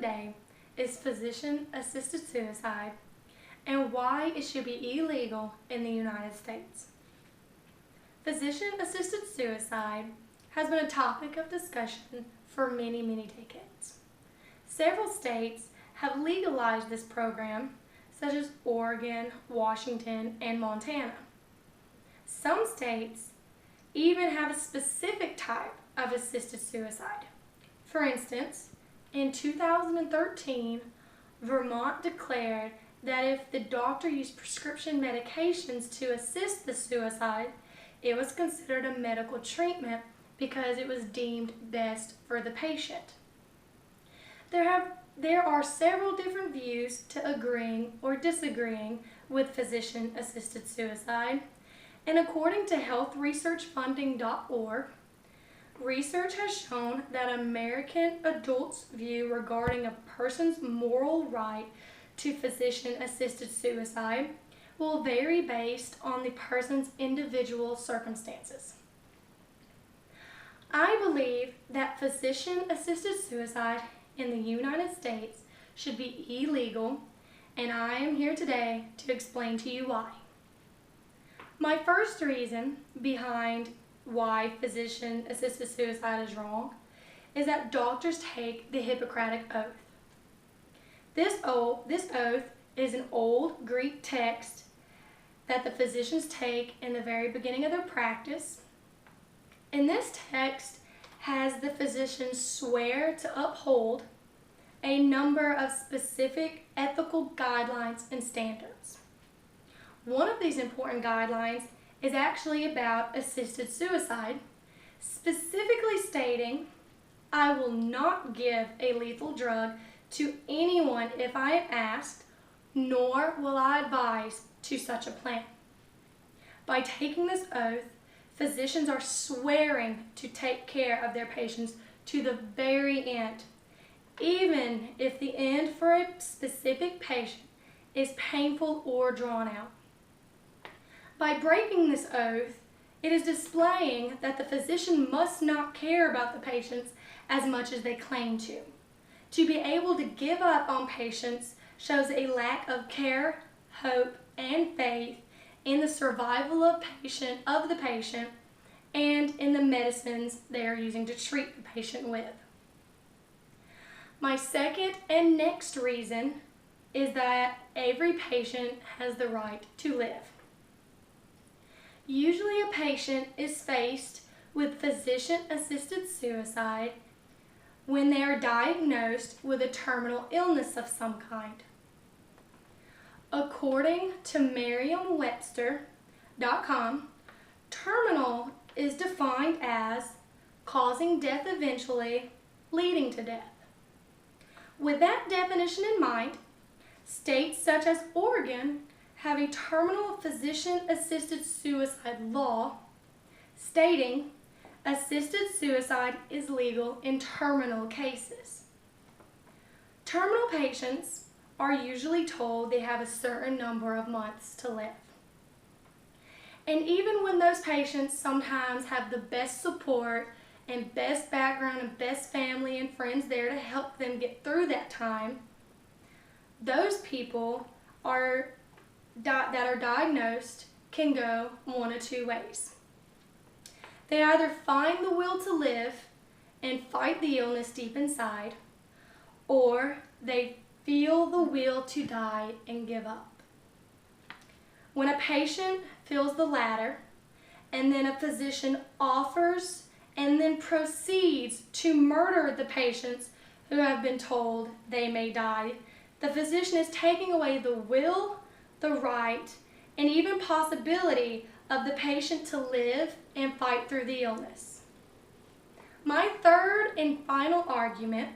today is physician-assisted suicide and why it should be illegal in the United States. Physician-assisted suicide has been a topic of discussion for many decades. Several states have legalized this program, such as Oregon, Washington, and Montana. Some states even have a specific type of assisted suicide. For instance, in 2013, Vermont declared that if the doctor used prescription medications to assist the suicide, it was considered a medical treatment because it was deemed best for the patient. There are several different views to agreeing or disagreeing with physician-assisted suicide, and according to healthresearchfunding.org, research has shown that American adults' view regarding a person's moral right to physician-assisted suicide will vary based on the person's individual circumstances. I believe that physician-assisted suicide in the United States should be illegal, and I am here today to explain to you why. My first reason behind why physician-assisted suicide is wrong is that doctors take the Hippocratic Oath. This oath is an old Greek text that the physicians take in the very beginning of their practice. And this text has the physicians swear to uphold a number of specific ethical guidelines and standards. One of these important guidelines is actually about assisted suicide, specifically stating, "I will not give a lethal drug to anyone if I am asked, nor will I advise to such a plan." By taking this oath, physicians are swearing to take care of their patients to the very end, even if the end for a specific patient is painful or drawn out. By breaking this oath, it is displaying that the physician must not care about the patients as much as they claim to. To be able to give up on patients shows a lack of care, hope, and faith in the survival of the patient and in the medicines they are using to treat the patient with. My second and next reason is that every patient has the right to live. Usually a patient is faced with physician-assisted suicide when they are diagnosed with a terminal illness of some kind. According to Merriam-Webster.com, terminal is defined as causing death eventually, leading to death. With that definition in mind, states such as Oregon have a terminal physician-assisted suicide law stating assisted suicide is legal in terminal cases. Terminal patients are usually told they have a certain number of months to live. And even when those patients sometimes have the best support and best background and best family and friends there to help them get through that time, those people that are diagnosed can go one of two ways. They either find the will to live and fight the illness deep inside, or they feel the will to die and give up. When a patient feels the latter, and then a physician offers and then proceeds to murder the patients who have been told they may die, the physician is taking away the will, the right, and even possibility of the patient to live and fight through the illness. My third and final argument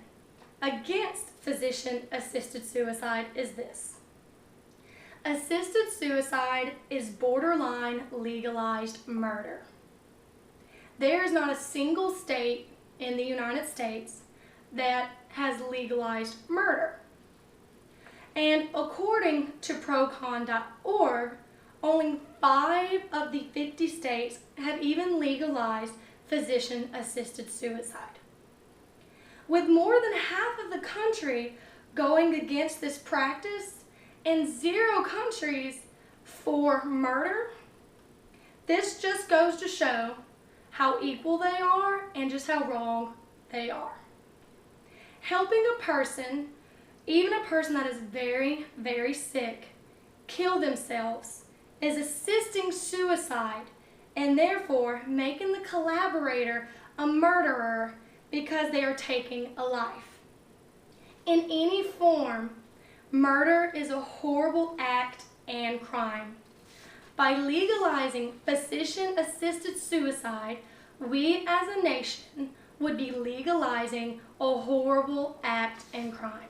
against physician-assisted suicide is this. Assisted suicide is borderline legalized murder. There is not a single state in the United States that has legalized murder. And according to procon.org, only 5 of the 50 states have even legalized physician-assisted suicide. With more than half of the country going against this practice and 0 countries for murder, this just goes to show how equal they are and just how wrong they are. Helping a person, even a person that is very, very sick, kill themselves is assisting suicide and therefore making the collaborator a murderer because they are taking a life. In any form, murder is a horrible act and crime. By legalizing physician-assisted suicide, we as a nation would be legalizing a horrible act and crime.